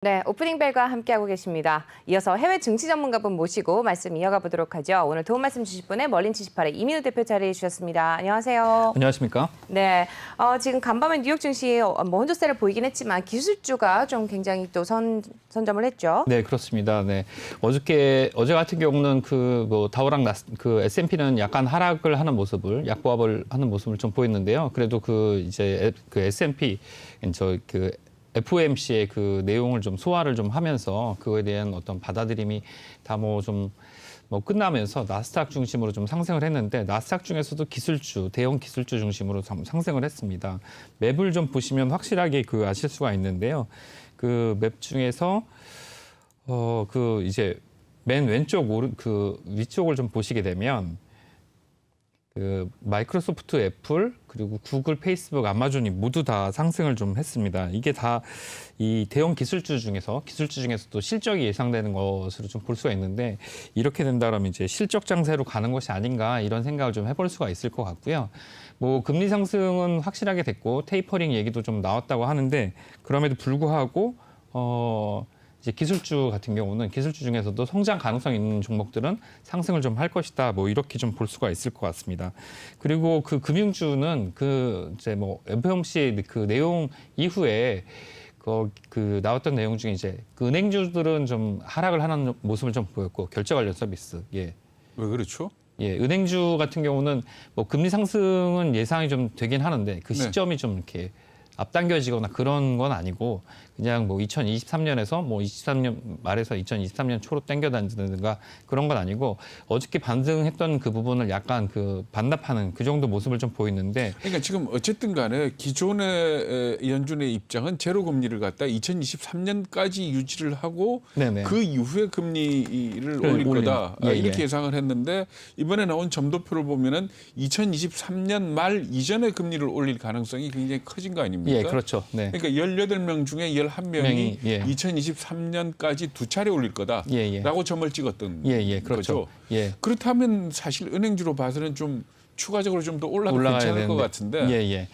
네, 오프닝 벨과 함께하고 계십니다. 이어서 해외 증시 전문가분 모시고 말씀 이어가 보도록 하죠. 오늘 도움 말씀 주실 분은 멀린 78의 이민우 대표 자리해 주셨습니다. 안녕하세요. 안녕하십니까? 네, 지금 간밤에 뉴욕 증시 혼조세를 보이긴 했지만 기술주가 좀 굉장히 또 선점을 했죠. 네, 그렇습니다. 네, 어제 같은 경우는 다우랑 S&P는 약간 하락을 하는 모습을 약보합을 하는 모습을 좀 보였는데요. 그래도 S&P FOMC의 그 내용을 좀 소화를 좀 하면서 그거에 대한 어떤 받아들임이 다 끝나면서 나스닥 중심으로 좀 상승을 했는데 나스닥 중에서도 기술주, 대형 기술주 중심으로 상승을 했습니다. 맵을 좀 보시면 확실하게 아실 수가 있는데요. 그 맵 중에서 맨 왼쪽 위쪽을 좀 보시게 되면 마이크로소프트, 애플, 그리고 구글, 페이스북, 아마존이 모두 다 상승을 좀 했습니다. 이게 다 이 대형 기술주 중에서도 실적이 예상되는 것으로 좀 볼 수가 있는데 이렇게 된다면 이제 실적 장세로 가는 것이 아닌가 이런 생각을 좀 해볼 수가 있을 것 같고요. 금리 상승은 확실하게 됐고 테이퍼링 얘기도 좀 나왔다고 하는데 그럼에도 불구하고 이제 기술주 같은 경우는 기술주 중에서도 성장 가능성 있는 종목들은 상승을 좀 할 것이다. 이렇게 좀 볼 수가 있을 것 같습니다. 그리고 금융주는 FOMC 내용 이후에 나왔던 내용 중에 은행주들은 좀 하락을 하는 모습을 좀 보였고 결제 관련 서비스. 예. 왜 그렇죠? 예, 은행주 같은 경우는 금리 상승은 예상이 좀 되긴 하는데 그 시점이 좀 이렇게 앞당겨지거나 그런 건 아니고 그냥 2023년에서 23년 말에서 2023년 초로 당겨다니든가 그런 건 아니고 어저께 반등했던 그 부분을 약간 반납하는 그 정도 모습을 좀 보이는데 그러니까 지금 어쨌든 간에 기존의 연준의 입장은 제로 금리를 갖다 2023년까지 유지를 하고 네네. 그 이후에 금리를 올릴 거다. 이렇게 예상을 했는데 이번에 나온 점도표를 보면은 2023년 말 이전에 금리를 올릴 가능성이 굉장히 커진 거 아닙니까? 예, 그렇죠. 네. 그러니까 18명 중에 11명이 2023년까지 두 차례 올릴 거다라고 점을 찍었던 그렇죠. 거죠. 예. 그렇다면 사실 은행주로 봐서는 좀 추가적으로 좀 더 올라도 괜찮을 것 같은데. 예.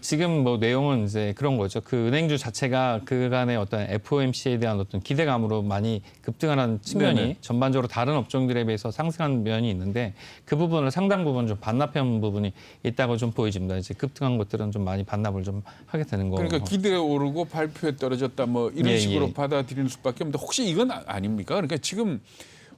지금 내용은 이제 그런 거죠. 은행주 자체가 그간의 어떤 FOMC에 대한 어떤 기대감으로 많이 급등하는 측면이 전반적으로 다른 업종들에 비해서 상승한 면이 있는데 그 부분을 상당 부분 좀 반납한 부분이 있다고 좀 보여집니다. 이제 급등한 것들은 좀 많이 반납을 좀 하게 되는 거고. 그러니까 기대에 오르고 발표에 떨어졌다 이런 식으로 받아들이는 수밖에 없는데 혹시 이건 아닙니까? 그러니까 지금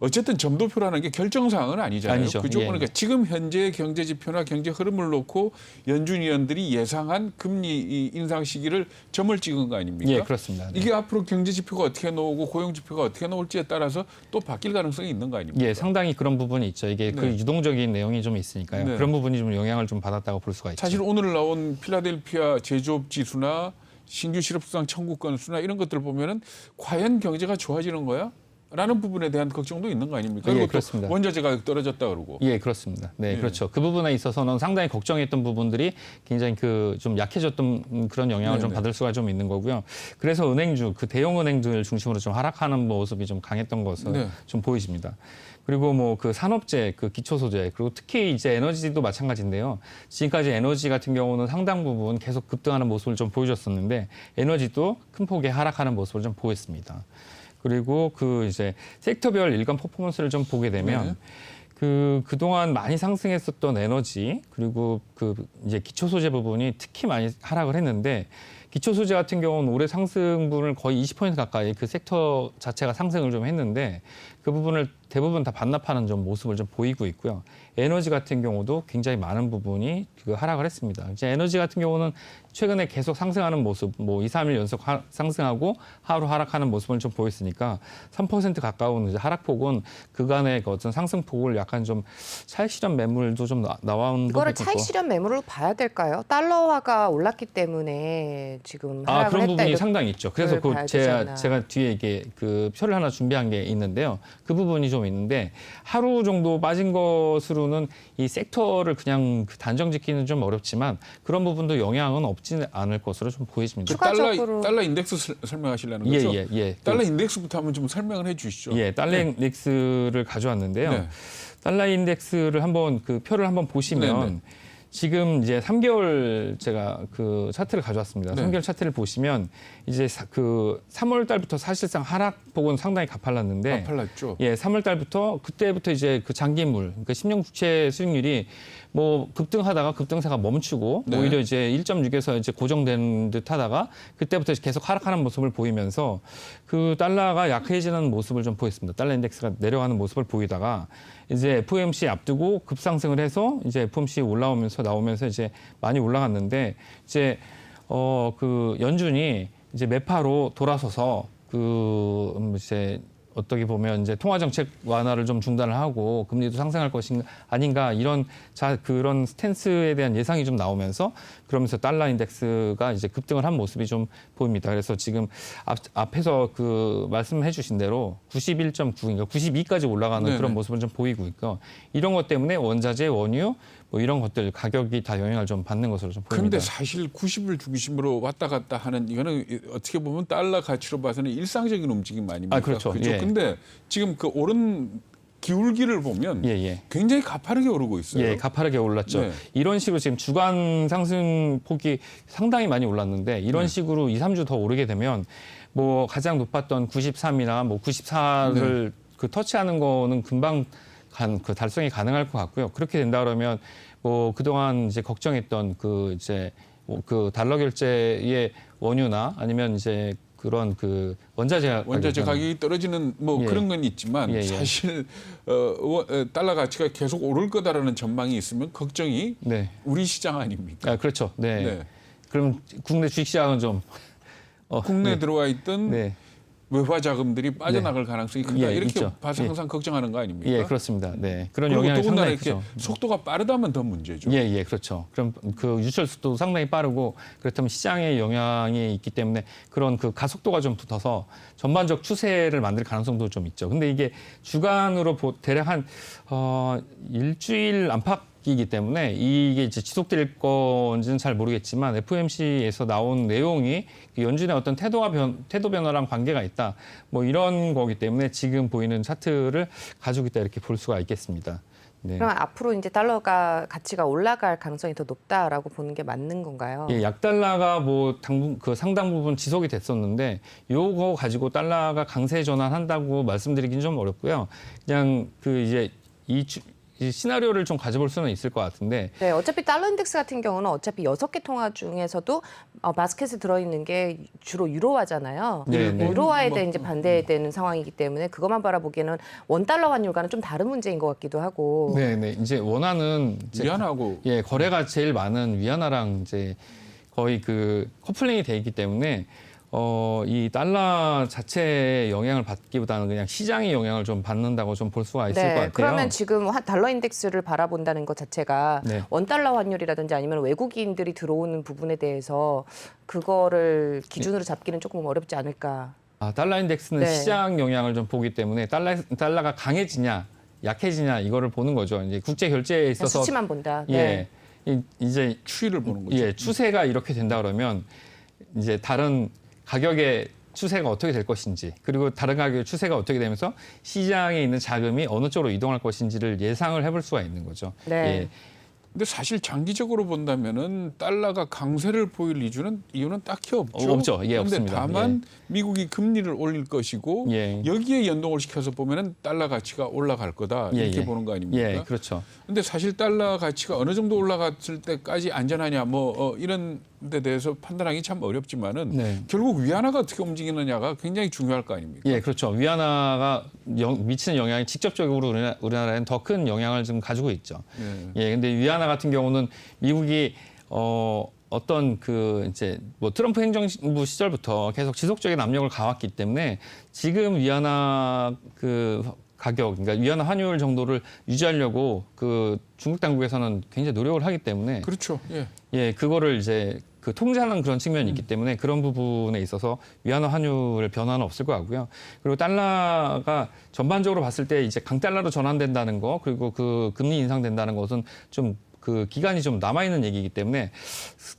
어쨌든 점도표라는 게 결정사항은 아니잖아요. 아니죠. 그죠? 그러니까 지금 현재의 경제 지표나 경제 흐름을 놓고 연준 위원들이 예상한 금리 인상 시기를 점을 찍은 거 아닙니까? 예, 그렇습니다. 네. 이게 앞으로 경제 지표가 어떻게 나오고 고용 지표가 어떻게 나올지에 따라서 또 바뀔 가능성이 있는 거 아닙니까? 예, 상당히 그런 부분이 있죠. 이게 유동적인 내용이 좀 있으니까요. 그런 부분이 좀 영향을 좀 받았다고 볼 수가 있죠. 사실 오늘 나온 필라델피아 제조업 지수나 신규 실업수당 청구 건수나 이런 것들을 보면은 과연 경제가 좋아지는 거야? 라는 부분에 대한 걱정도 있는 거 아닙니까? 예, 그리고 그렇습니다. 또 원자재 가격 떨어졌다 그러고. 예, 그렇습니다. 네, 그렇죠. 그 부분에 있어서는 상당히 걱정했던 부분들이 굉장히 좀 약해졌던 그런 영향을 좀 받을 수가 좀 있는 거고요. 그래서 은행주, 대형 은행들 중심으로 좀 하락하는 모습이 좀 강했던 것을 좀 보이십니다. 그리고 산업재, 기초 소재, 그리고 특히 이제 에너지도 마찬가지인데요. 지금까지 에너지 같은 경우는 상당 부분 계속 급등하는 모습을 좀 보여줬었는데 에너지도 큰 폭의 하락하는 모습을 좀 보였습니다. 그리고 섹터별 일간 퍼포먼스를 좀 보게 되면 그동안 많이 상승했었던 에너지 그리고 이제 기초 소재 부분이 특히 많이 하락을 했는데 기초 소재 같은 경우는 올해 상승분을 거의 20% 가까이 그 섹터 자체가 상승을 좀 했는데 그 부분을 대부분 다 반납하는 좀 모습을 좀 보이고 있고요. 에너지 같은 경우도 굉장히 많은 부분이 하락을 했습니다. 이제 에너지 같은 경우는 최근에 계속 상승하는 모습, 2, 3일 연속 상승하고 하루 하락하는 모습을 좀 보였으니까 3% 가까운 이제 하락폭은 그간의 어떤 상승폭을 약간 좀 차익 실현 매물도 좀 나온 그거를 차익 실현 매물로 봐야 될까요? 달러화가 올랐기 때문에 지금 하락을 그런 했다. 부분이 상당히 있죠. 그래서 제가 뒤에 이게 표를 하나 준비한 게 있는데요. 그 부분이 좀 있는데 하루 정도 빠진 것으로는 이 섹터를 그냥 단정 짓기는 좀 어렵지만 그런 부분도 영향은 없지는 않을 것으로 좀 보여집니다. 달러 인덱스 설명하시려는 거죠? 예. 달러 인덱스부터 한번 좀 설명을 해 주시죠. 예, 달러 인덱스를 가져왔는데요. 달러 인덱스를 한번 표를 한번 보시면 지금 이제 3개월 제가 그 차트를 가져왔습니다. 네. 3개월 차트를 보시면 이제 그 3월 달부터 사실상 하락폭은 상당히 가팔랐는데 가팔랐죠. 예, 3월 달부터 그때부터 이제 그 장기물, 그러니까 10년 국채 수익률이 뭐 급등하다가 급등세가 멈추고 네. 오히려 이제 1.6에서 이제 고정된 듯 하다가 그때부터 계속 하락하는 모습을 보이면서 그 달러가 약해지는 모습을 좀 보였습니다. 달러 인덱스가 내려가는 모습을 보이다가 이제 FOMC 앞두고 급상승을 해서 이제 FOMC 올라오면서 나오면서 이제 많이 올라갔는데 이제 그 연준이 이제 매파로 돌아서서 그 이제 어떻게 보면 이제 통화 정책 완화를 좀 중단을 하고 금리도 상승할 것인가 아닌가 이런 그런 스탠스에 대한 예상이 좀 나오면서 그러면서 달러 인덱스가 이제 급등을 한 모습이 좀 보입니다. 그래서 지금 앞에서 그 말씀해 주신 대로 91.9, 그러니까 92까지 올라가는 네네. 그런 모습을 좀 보이고 있고 이런 것 때문에 원자재, 원유 뭐 이런 것들 가격이 다 영향을 좀 받는 것으로 좀 보입니다. 그런데 사실 90을 중심으로 왔다 갔다 하는 이거는 어떻게 보면 달러 가치로 봐서는 일상적인 움직임 아닙니까? 아, 그렇죠. 예. 근데 지금 그 오른 기울기를 보면 예. 굉장히 가파르게 오르고 있어요. 예, 가파르게 올랐죠. 네. 이런 식으로 지금 주간 상승폭이 상당히 많이 올랐는데 이런 네. 식으로 2, 3주 더 오르게 되면 뭐 가장 높았던 93이나 뭐 94를 그 터치하는 거는 금방 그 달성이 가능할 것 같고요. 그렇게 된다 그러면 뭐 그동안 이제 걱정했던 그 이제 그 달러 결제의 원유나 아니면 이제 그런 그 원자재 가격이 떨어지는 뭐 예. 그런 건 있지만 예. 사실 달러 가치가 계속 오를 거다라는 전망이 있으면 걱정이 네. 우리 시장 아닙니까? 아, 그렇죠. 네. 네. 그럼 국내 주식시장은 좀 국내에 네. 들어와 있던 네. 외화 자금들이 빠져나갈 가능성이 크다 예, 이렇게 있죠. 봐서 예. 항상 걱정하는 거 아닙니까? 예, 그렇습니다. 네. 그런 그리고 영향이 더군다나 상당히 이렇게 크죠. 속도가 빠르다면 더 문제죠. 예, 그렇죠. 그럼 그 유출 속도도 상당히 빠르고 그렇다면 시장에 영향이 있기 때문에 그런 그 가속도가 좀 붙어서 전반적 추세를 만들 가능성도 좀 있죠. 근데 이게 주간으로 대략 한 일주일 안팎이기 때문에 이게 이제 지속될 건지는 잘 모르겠지만 FOMC에서 나온 내용이 연준의 어떤 태도 변화랑 관계가 있다. 뭐 이런 거기 때문에 지금 보이는 차트를 가지고 있다 이렇게 볼 수가 있겠습니다. 네. 그럼 앞으로 이제 달러가 가치가 올라갈 가능성이 더 높다라고 보는 게 맞는 건가요? 예, 약달러가 뭐 그 상당 부분 지속이 됐었는데 요거 가지고 달러가 강세 전환한다고 말씀드리긴 좀 어렵고요. 그냥 그 이제 이 시나리오를 좀 가져볼 수는 있을 것 같은데 네, 어차피 달러 인덱스 같은 경우는 어차피 6개 통화 중에서도 바스켓에 들어있는 게 주로 유로화잖아요. 네, 네. 유로화에 대해 이제 반대되는 상황이기 때문에 그것만 바라보기에는 원달러 환율과는 좀 다른 문제인 것 같기도 하고. 네. 이제 원화는 이제 위안하고 예, 거래가 제일 많은 위안화랑 이제 거의 그 커플링이 돼 있기 때문에 이 달러 자체의 영향을 받기보다는 그냥 시장의 영향을 좀 받는다고 좀 볼 수가 있을 것 같아요. 그러면 지금 달러 인덱스를 바라본다는 것 자체가 네. 원달러 환율이라든지 아니면 외국인들이 들어오는 부분에 대해서 그거를 기준으로 잡기는 조금 어렵지 않을까. 달러 인덱스는 네. 시장 영향을 좀 보기 때문에 달러가 강해지냐 약해지냐 이거를 보는 거죠. 이제 국제 결제에 있어서 수치만 본다. 예, 이제 추이를 보는 거죠. 예, 추세가 이렇게 된다 그러면 이제 다른 가격의 추세가 어떻게 될 것인지 그리고 다른 가격의 추세가 어떻게 되면서 시장에 있는 자금이 어느 쪽으로 이동할 것인지를 예상을 해볼 수가 있는 거죠. 네. 예. 근데 사실 장기적으로 본다면은 달러가 강세를 보일 이유는 딱히 없죠. 없죠. 예, 그런데 없습니다. 다만 미국이 금리를 올릴 것이고 예. 여기에 연동을 시켜서 보면은 달러 가치가 올라갈 거다 이렇게 예. 보는 거 아닙니까? 예, 그렇죠. 근데 사실 달러 가치가 어느 정도 올라갔을 때까지 안전하냐 이런 데 대해서 판단하기 참 어렵지만은 네. 결국 위안화가 어떻게 움직이느냐가 굉장히 중요할 거 아닙니까? 예, 그렇죠. 위안화가 미치는 영향이 직접적으로 우리나라에는 더 큰 영향을 지금 가지고 있죠. 예. 예, 근데 위안화 같은 경우는 미국이 어떤 그 이제 뭐 트럼프 행정부 시절부터 계속 지속적인 압력을 가왔기 때문에 지금 위안화 그 가격, 그러니까 위안화 환율 정도를 유지하려고 그 중국 당국에서는 굉장히 노력을 하기 때문에 그렇죠. 예. 예, 그거를 이제 그 통제하는 그런 측면이 있기 때문에 그런 부분에 있어서 위안화 환율 변화는 없을 것 같고요. 그리고 달러가 전반적으로 봤을 때 이제 강달러로 전환된다는 거 그리고 그 금리 인상된다는 것은 좀 그 기간이 좀 남아 있는 얘기이기 때문에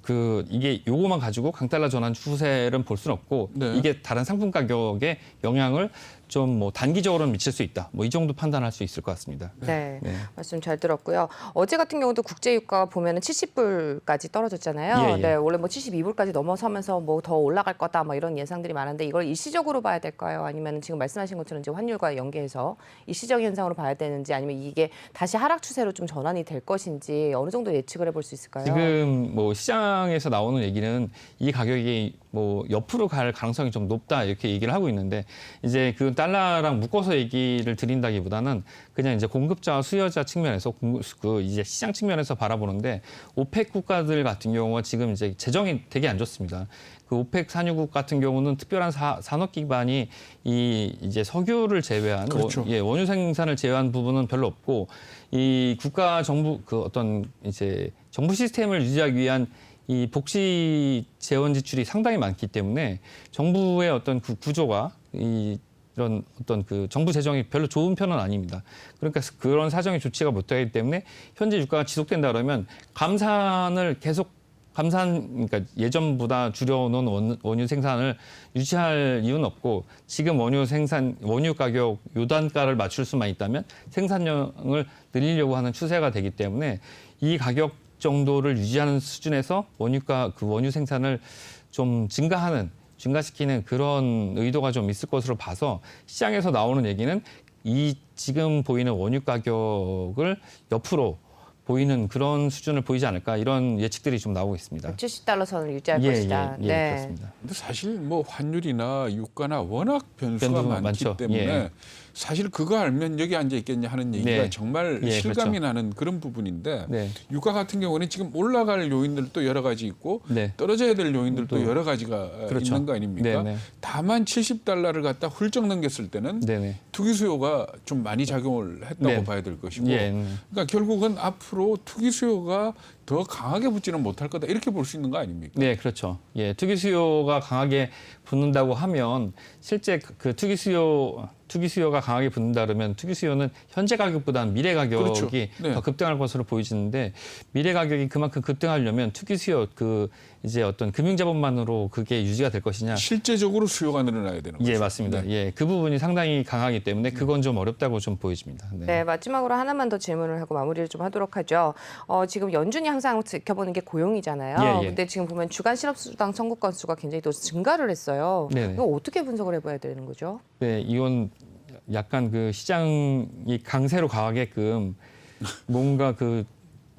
그 이게 요거만 가지고 강달러 전환 추세를 볼 수는 없고 네. 이게 다른 상품 가격에 영향을 좀 뭐 단기적으로는 미칠 수 있다. 뭐 이 정도 판단할 수 있을 것 같습니다. 네, 네. 말씀 잘 들었고요. 어제 같은 경우도 국제유가가 보면은 70불까지 떨어졌잖아요. 예, 예. 네, 원래 뭐 72불까지 넘어서면서 뭐 더 올라갈 거다, 뭐 이런 예상들이 많은데 이걸 일시적으로 봐야 될까요? 아니면 지금 말씀하신 것처럼 이제 환율과 연계해서 일시적 현상으로 봐야 되는지, 아니면 이게 다시 하락 추세로 좀 전환이 될 것인지 어느 정도 예측을 해볼 수 있을까요? 지금 뭐 시장에서 나오는 얘기는 이 가격이 뭐 옆으로 갈 가능성이 좀 높다 이렇게 얘기를 하고 있는데, 이제 그 달러랑 묶어서 얘기를 드린다기보다는 그냥 이제 공급자와 수요자 측면에서 이제 시장 측면에서 바라보는데, 오펙 국가들 같은 경우가 지금 이제 재정이 되게 안 좋습니다. 그 오펙 산유국 같은 경우는 특별한 산업 기반이 이제 석유를 제외한 그렇죠. 원유 생산을 제외한 부분은 별로 없고, 이 국가 정부 그 어떤 이제 정부 시스템을 유지하기 위한 이 복지 재원 지출이 상당히 많기 때문에 정부의 어떤 그 구조가 이런 어떤 그 정부 재정이 별로 좋은 편은 아닙니다. 그러니까 그런 사정이 좋지가 못하기 때문에 현재 유가가 지속된다 그러면 그러니까 예전보다 줄여놓은 원유 생산을 유지할 이유는 없고, 지금 원유 가격 요단가를 맞출 수만 있다면 생산량을 늘리려고 하는 추세가 되기 때문에 이 가격 정도를 유지하는 수준에서 원유 생산을 좀 증가시키는 그런 의도가 좀 있을 것으로 봐서, 시장에서 나오는 얘기는 이 지금 보이는 원유 가격을 옆으로 보이는 그런 수준을 보이지 않을까, 이런 예측들이 좀 나오고 있습니다. 70달러 선을 유지할 것이다. 예, 네. 그렇습니다. 근데 사실 뭐 환율이나 유가나 워낙 변수가 변수가 많기 많죠. 때문에 예. 사실 그거 알면 여기 앉아 있겠냐 하는 얘기가 네. 정말 예, 실감이 그렇죠. 나는 그런 부분인데, 네. 유가 같은 경우는 지금 올라갈 요인들도 여러 가지 있고 네. 떨어져야 될 요인들도 또 여러 가지가 그렇죠. 있는 거 아닙니까? 네, 네. 다만 70달러를 갖다 훌쩍 넘겼을 때는 네네. 투기 수요가 좀 많이 작용을 했다고 네. 봐야 될 것이고, 예. 그러니까 결국은 앞으로 투기 수요가 더 강하게 붙지는 못할 거다, 이렇게 볼 수 있는 거 아닙니까? 네, 그렇죠. 예, 투기 수요가 강하게 붙는다고 하면, 실제 그 투기 수요가 강하게 붙는다 그러면 투기 수요는 현재 가격보다는 미래 가격이 그렇죠. 네. 더 급등할 것으로 보이지는데, 미래 가격이 그만큼 급등하려면 투기 수요 이제 어떤 금융자본만으로 그게 유지가 될 것이냐? 실제적으로 수요가 늘어나야 되는 거죠. 예, 맞습니다. 예, 그 부분이 상당히 강하기 때문에 그건 좀 어렵다고 좀 보여집니다. 네. 네, 마지막으로 하나만 더 질문을 하고 마무리를 좀 하도록 하죠. 지금 연준이 항상 지켜보는 게 고용이잖아요. 예, 예. 근데 지금 보면 주간 실업수당 청구 건수가 굉장히 또 증가를 했어요. 네네. 이거 어떻게 분석을 해봐야 되는 거죠? 네, 이건 약간 그 시장이 강세로 가게끔 뭔가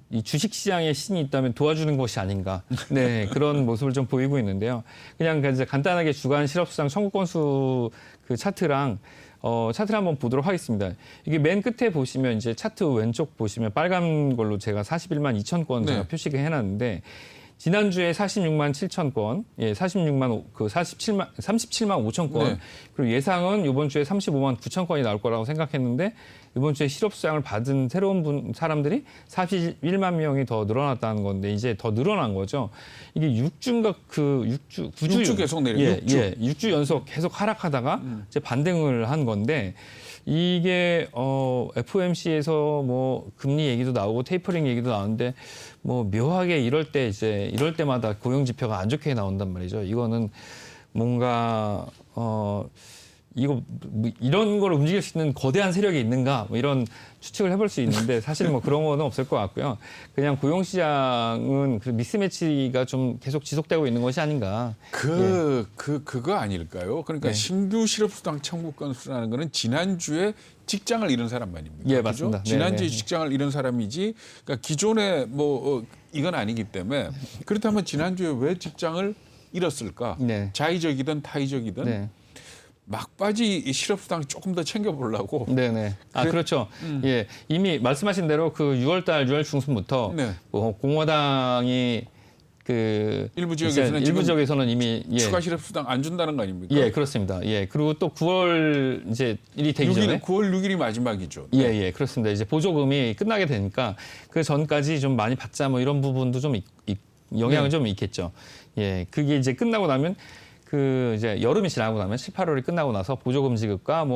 이 주식 시장에 신이 있다면 도와주는 것이 아닌가. 네, 그런 모습을 좀 보이고 있는데요. 그냥 이제 간단하게 주간 실업수당 청구 건수 그 차트를 한번 보도록 하겠습니다. 이게 맨 끝에 보시면 이제 차트 왼쪽 보시면 빨간 걸로 제가 41만 2천 건 제가 네. 표시를 해놨는데, 지난주에 46만 7천 건, 37만 5천 건, 네. 그리고 예상은 이번 주에 35만 9천 건이 나올 거라고 생각했는데, 이번 주에 실업수당을 받은 새로운 사람들이 41만 명이 더 늘어났다는 건데, 이제 더 늘어난 거죠. 이게 6주인가 6주 계속 내려요. 6주 연속 계속 하락하다가 이제 반등을 한 건데, 이게 FOMC에서 뭐 금리 얘기도 나오고 테이퍼링 얘기도 나오는데, 뭐 묘하게 이럴 때마다 고용 지표가 안 좋게 나온단 말이죠. 이거는 뭔가 이런 걸 움직일 수 있는 거대한 세력이 있는가, 뭐 이런 추측을 해볼 수 있는데, 사실 뭐 그런 거는 없을 것 같고요. 그냥 고용 시장은 그 미스매치가 좀 계속 지속되고 있는 것이 아닌가. 그거 아닐까요? 그러니까 네. 신규 실업수당 청구 건수라는 거는 지난주에 직장을 잃은 사람 아닙니까? 예, 그죠? 맞습니다. 지난주에 네. 직장을 잃은 사람이지, 그러니까 기존에 이건 아니기 때문에, 그렇다면 지난주에 왜 직장을 잃었을까? 네. 자의적이든 타의적이든 네. 막바지 이 실업수당 조금 더 챙겨보려고. 네네. 그렇죠. 예, 이미 말씀하신 대로 그 6월 중순부터 네. 공화당이 일부 지역에서는 이미 추가 실업수당 안 준다는 거 아닙니까? 예, 그렇습니다. 예, 그리고 또 9월 이제 일이 되기 전에 9월 6일이 마지막이죠. 예, 그렇습니다. 이제 보조금이 끝나게 되니까 그 전까지 좀 많이 받자, 뭐 이런 부분도 좀 영향은 네. 좀 있겠죠. 예, 그게 이제 끝나고 나면 이제 여름이 지나고 나면 7, 8월이 끝나고 나서 보조금 지급과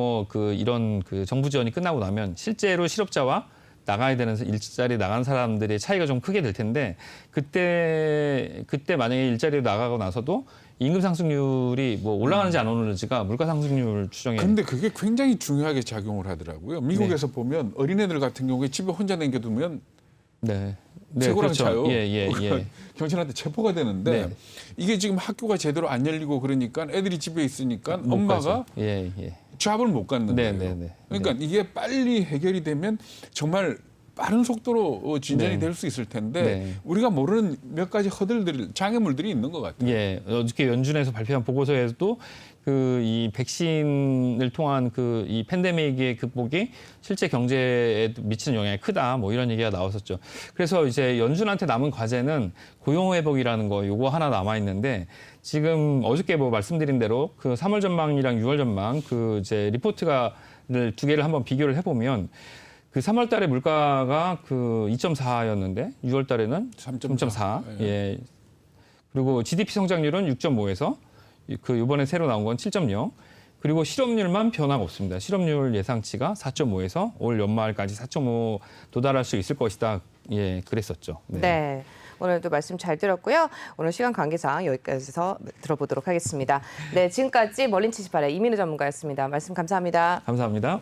이런 정부 지원이 끝나고 나면 실제로 실업자와 나가야 되는 일자리 나간 사람들의 차이가 좀 크게 될 텐데 그때 만약에 일자리로 나가고 나서도 임금 상승률이 뭐 올라가는지 안 오르는지가 물가 상승률 추정에. 근데 그게 굉장히 중요하게 작용을 하더라고요. 미국에서 네. 보면 어린애들 같은 경우에 집에 혼자 남겨두면 네. 최고랑 그렇죠. 차요. 예. 경찰한테 체포가 되는데 네. 이게 지금 학교가 제대로 안 열리고 그러니까 애들이 집에 있으니까 못 엄마가 가죠. 예. 잡을 못 갖는 네, 거예요. 네. 그러니까 이게 빨리 해결이 되면 정말 빠른 속도로 진전이 네. 될 수 있을 텐데 네. 우리가 모르는 몇 가지 장애물들이 있는 것 같아요. 예, 어저께 연준에서 발표한 보고서에도 그 이 백신을 통한 그 이 팬데믹의 극복이 실제 경제에 미치는 영향이 크다, 뭐 이런 얘기가 나왔었죠. 그래서 이제 연준한테 남은 과제는 고용 회복이라는 거 요거 하나 남아 있는데 지금 어저께 뭐 말씀드린 대로 그 3월 전망이랑 6월 전망 그 이제 리포트가를 두 개를 한번 비교를 해보면. 그 3월 달에 물가가 그 2.4였는데 6월 달에는 3.4. 예. 그리고 GDP 성장률은 6.5에서 그 이번에 새로 나온 건 7.0. 그리고 실업률만 변화가 없습니다. 실업률 예상치가 4.5에서 올 연말까지 4.5 도달할 수 있을 것이다. 예, 그랬었죠. 네. 오늘도 말씀 잘 들었고요. 오늘 시간 관계상 여기까지서 들어보도록 하겠습니다. 네, 지금까지 멀린 78의 이민우 전문가였습니다. 말씀 감사합니다. 감사합니다.